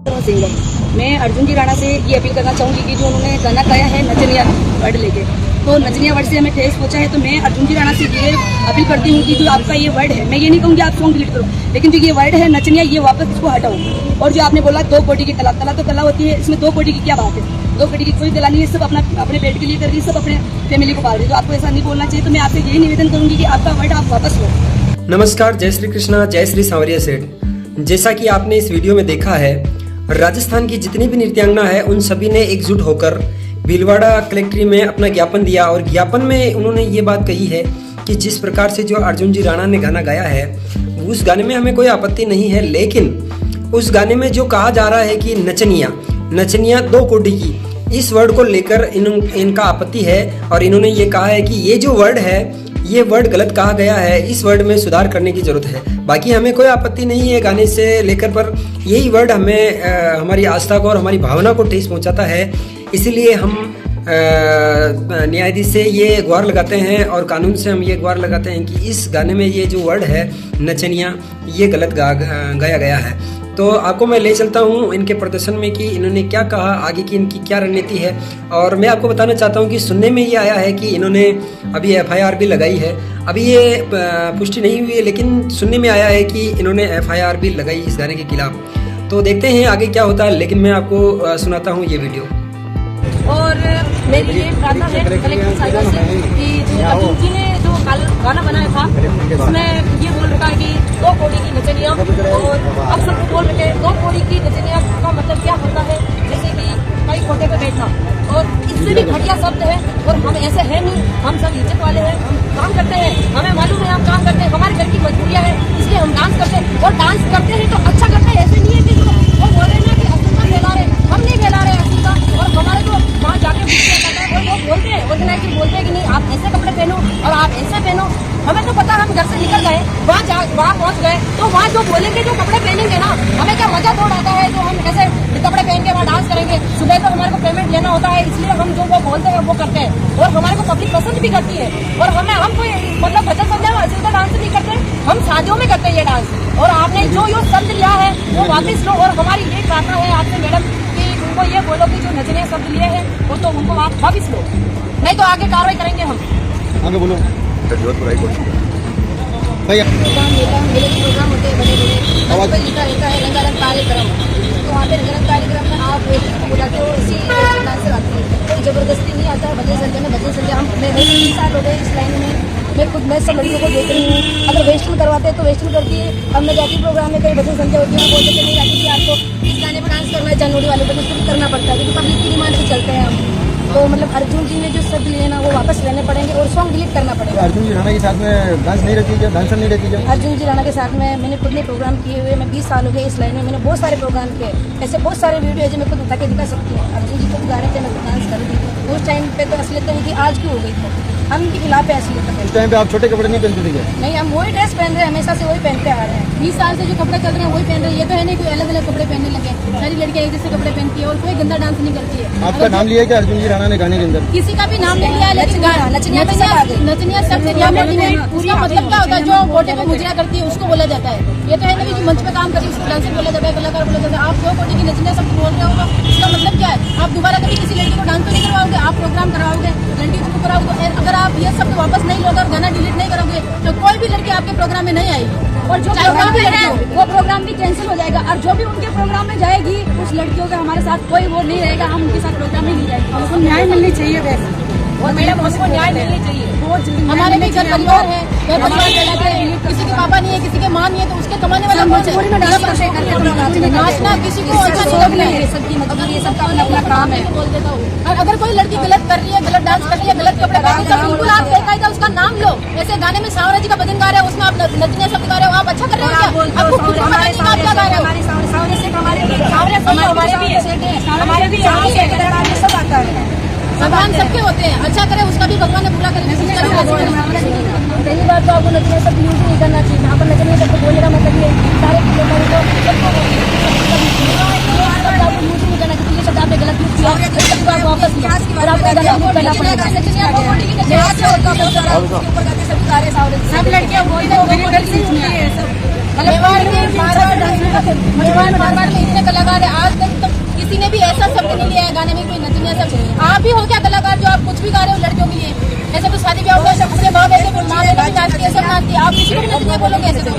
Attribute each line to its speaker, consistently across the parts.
Speaker 1: Singer, मैं अर्जुन जी राणा से ये अपील करना चाहूँगी कि जो उन्होंने गाना गाया है नचनिया वर्ड लेके, तो नचनिया वर्ड से हमें ठेस पहुंचा है। तो मैं अर्जुन जी राणा से ये अपील करती हूँ कि जो आपका ये वर्ड है, मैं ये नहीं कहूँगी आप सॉन्ग डिलीट करो, लेकिन जो ये वर्ड है नचनिया, ये वापस इसको हटाओ। और जो आपने बोला 2 कोटी की कला, कला तो कला होती है, इसमें 2 कोटी की क्या बात है? 2 कोटी की कोई कला नहीं है, सब अपने पेट के लिए कर रही है, सब अपने फैमिली को पाल रही है। तो आपको ऐसा नहीं बोलना चाहिए। तो मैं आपसे यही निवेदन करूँगी कि आपका वर्ड आप वापस लो।
Speaker 2: नमस्कार, जय श्री कृष्णा, जय श्री सांवरिया सेठ। जैसा कि आपने इस वीडियो में देखा है, राजस्थान की जितनी भी नृत्यांगना है उन सभी ने एकजुट होकर भीलवाड़ा कलेक्ट्री में अपना ज्ञापन दिया और ज्ञापन में उन्होंने ये बात कही है कि जिस प्रकार से जो अर्जुन जी राणा ने गाना गाया है उस गाने में हमें कोई आपत्ति नहीं है, लेकिन उस गाने में जो कहा जा रहा है कि नचनिया 2 कोटी की, इस वर्ड को लेकर इनका आपत्ति है और इन्होंने ये कहा है कि ये जो वर्ड है ये वर्ड गलत कहा गया है, इस वर्ड में सुधार करने की जरूरत है। बाकी हमें कोई आपत्ति नहीं है गाने से लेकर, पर यही वर्ड हमें हमारी आस्था को और हमारी भावना को ठेस पहुंचाता है। इसीलिए हम न्यायाधीश से ये गुहार लगाते हैं और कानून से हम ये गुहार लगाते हैं कि इस गाने में ये जो वर्ड है नचनिया, ये गलत गाया गया है। तो आपको मैं ले चलता हूँ इनके प्रदर्शन में कि इन्होंने क्या कहा, आगे की इनकी क्या रणनीति है। और मैं आपको बताना चाहता हूँ कि सुनने में ये आया है कि इन्होंने अभी FIR भी लगाई है। अभी ये पुष्टि नहीं हुई है, लेकिन सुनने में आया है कि इन्होंने FIR भी लगाई इस गाने के खिलाफ। तो देखते हैं आगे क्या होता है, लेकिन मैं आपको सुनाता हूँ ये वीडियो।
Speaker 3: और मेरी ये प्रार्थना है कलेक्टर साहिबा से कि जो अर्जुन जी ने जो गाना बनाया था उसमें ये बोल रखा है कि 2 कोटी की नचनिया, और अब सबको बोल रखे 2 कोटी की नचनिया का मतलब क्या होता है, जैसे कि कई खोटे पे बैठा, और इससे भी घटिया शब्द है। और हम ऐसे है नहीं, हम सब इज्जत वाले हैं, हम काम करते हैं, हमें मालूम है हम काम करते हैं, हमारे घर की मजबूरियाँ है, इसलिए हम डांस करते हैं। और डांस करते हैं तो अच्छा करते हैं, ऐसे नहीं है कि वो बोल रहे हैं कि अश्लीलता फैला रहे, हम नहीं फैला रहे अश्लीलता। और हमारे तो वहाँ जाके और वो बोलते हैं, ऑर्गेनाइजर बोलते हैं कि नहीं आप ऐसे कपड़े पहनो और आप ऐसे पहनो। हमें तो पता, हम घर से निकल गए, वहाँ पहुँच गए, तो वहाँ जो बोलेंगे, जो कपड़े पहनेंगे ना, हमें क्या मजा थोड़ा आता है जो हम ऐसे कपड़े पहन के वहाँ डांस करेंगे। सुबह तो हमारे को पेमेंट लेना होता है, इसलिए हम जो वो बोलते हैं वो करते हैं, और हमारे को पब्लिक पसंद भी करती है। और हम कोई मतलब भजन संध्या में डांस नहीं करते, हम शादियों में करते हैं ये डांस। और आपने जो शब्द लिया है वो वापस लो। और हमारी ये प्रार्थना है आपसे मैडम कि उनको ये बोलो कि जो नचनिया शब्द लिए हैं वो तो उनको आप वापस लो, नहीं तो आगे कार्रवाई करेंगे हम।
Speaker 4: आगे बोलो भैया।
Speaker 3: प्रोग्राम होते हैं बड़े लिखा रहता है रंगारंग कार्यक्रम, तो वहाँ पे रंगारंग कार्यक्रम में आप बुलाते हो, इसी डांसर आती है, कोई जबरदस्ती नहीं आता है। भजन संध्या में भजन संध्या हम 20 साल हो गए इस लाइन में, मैं सब लड़कियों को देख रही हूँ। अगर वेस्टर्न करवाते हैं तो वेस्टर्न करती है। अब मैं जाती प्रोग्राम में कई भजन संध्या होती है, बोलते कि नहीं जाती थी, आपको इस गाने पर डांस करना है, जनवरी वाले पर उसको भी करना पड़ता है, क्योंकि पब्लिक की डिमांड से चलते हैं हम। तो मतलब अर्जुन जी ने जो शब्द लिए ना वो वापस लेने पड़ेंगे और सॉन्ग डिलीट करना पड़ेगा।
Speaker 4: अर्जुन जी राणा के साथ में डांस नहीं रहती है, डांसर नहीं रहती है।
Speaker 3: अर्जुन जी राणा के साथ में मैंने खुद ने प्रोग्राम किए हुए, मैं 20 साल हो गए इस लाइन में, मैंने बहुत सारे प्रोग्राम किए, ऐसे बहुत सारे वीडियो है जो मैं खुद उठा के दिखा सकती हूँ। अर्जुन जी खुद गा रहे थे, मैं डांस कर रही थी उस टाइम पे, तो असलियत है कि आज क्यों हो गई थी, हम इनके खिलाफ है असलियत।
Speaker 4: उस टाइम पे आप छोटे कपड़े नहीं पहनते थे?
Speaker 3: नहीं, हम वही ड्रेस पहन रहे हैं, हमेशा से वही पहनते आ रहे हैं। 20 साल से जो कपड़े चल रहे हैं वही पहन रहे हैं, ये तो है नहीं कोई अलग अलग कपड़े पहनने लगे। सारी लड़कियां एक जैसे कपड़े पहनती है और कोई गंदा डांस नहीं करती है।
Speaker 4: आपका नाम लिया क्या अर्जुन जी राणा ने गाने के अंदर?
Speaker 3: किसी का भी नाम नहीं लिया है, नचनिया शब्द नचनिया उसका मतलब क्या होता है, जो गोटे को मुजरा करती है उसको बोला जाता है। ये तो है ना कि मंच पे काम करती है उसको डांसर बोला जाता है, कलाकार बोला जाता है। आप 2 कोटी की नचनिया शब्द बोल रहे हो, इसका मतलब क्या है? आप दोबारा कभी किसी लड़की को डांस तो नहीं करवाओगे, आप प्रोग्राम करवाओगे, लड़की को कराओगे। अगर आप ये शब्द वापस नहीं लोगे और गाना डिलीट नहीं करोगे तो कोई भी लड़की आपके प्रोग्राम में नहीं आएगी, और जो प्रोग्राम है वो प्रोग्राम भी कैंसिल हो जाएगा। और जो भी उनके प्रोग्राम में जाएगी उस लड़कियों के हमारे साथ कोई वो नहीं रहेगा, हम उनके साथ प्रोग्राम में नहीं जाएंगे।
Speaker 1: हमको न्याय मिलनी चाहिए वैसे,
Speaker 3: और मैडम हमको न्याय मिलनी चाहिए। हमारे भी घर परिवार है, घर परिवार चलाते हैं, किसी के पापा नहीं है, किसी के माँ नहीं है, तो उसके कमाने वाला नाचना किसी को अच्छा नहीं लगता है, सबकी मतलब ये सब अपना काम है। बोल देता हूँ, और अगर कोई लड़की गलत कर रही है, गलत डांस कर रही है, गलत कपड़े पहन रही है, बिल्कुल आप बेकायदा उसका नाम लो। ऐसे गाने में सांवरा जी का भजन गा रहे हो, उसमें आप नचनिया शब्द गा रहे हो, आप अच्छा कर रहे हो क्या? आपको खुद पता नहीं आप क्या गा रहे हो। भगवान सबके होते हैं, अच्छा करे उसका भी भगवान ने बुरा करे। पहली बात तो आपको नचनिया शब्द यूज नहीं करना चाहिए, यहाँ पर नचनिया शब्द बोलने का मतलब ये सारे यूज नहीं करना चाहिए। ये शब्द आपने गलत यूज किया, वापस लिया और आपको गलत यूज करना पड़ेगा। सब लड़कियाँ मछुआर में इतने कलाकार है, आज मेरे गाने में कोई नचनिया सब आप भी हो क्या कलाकार जो आप कुछ भी गा रहे हो लड़कियों के लिए? ऐसे तो शादी ब्याह होगा सबसे माँ बेटे फिर माँ बेटे भी नाचती है सब नाचती है, आप किसी को भी नचनिया बोलोगे ऐसे तो?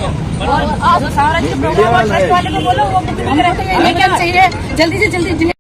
Speaker 3: और आप सारा जो प्रोग्राम और ट्रस्ट वाले को बोलो वो कुछ भी करेंगे।
Speaker 1: ये क्या चाहिए जल्दी से जल्दी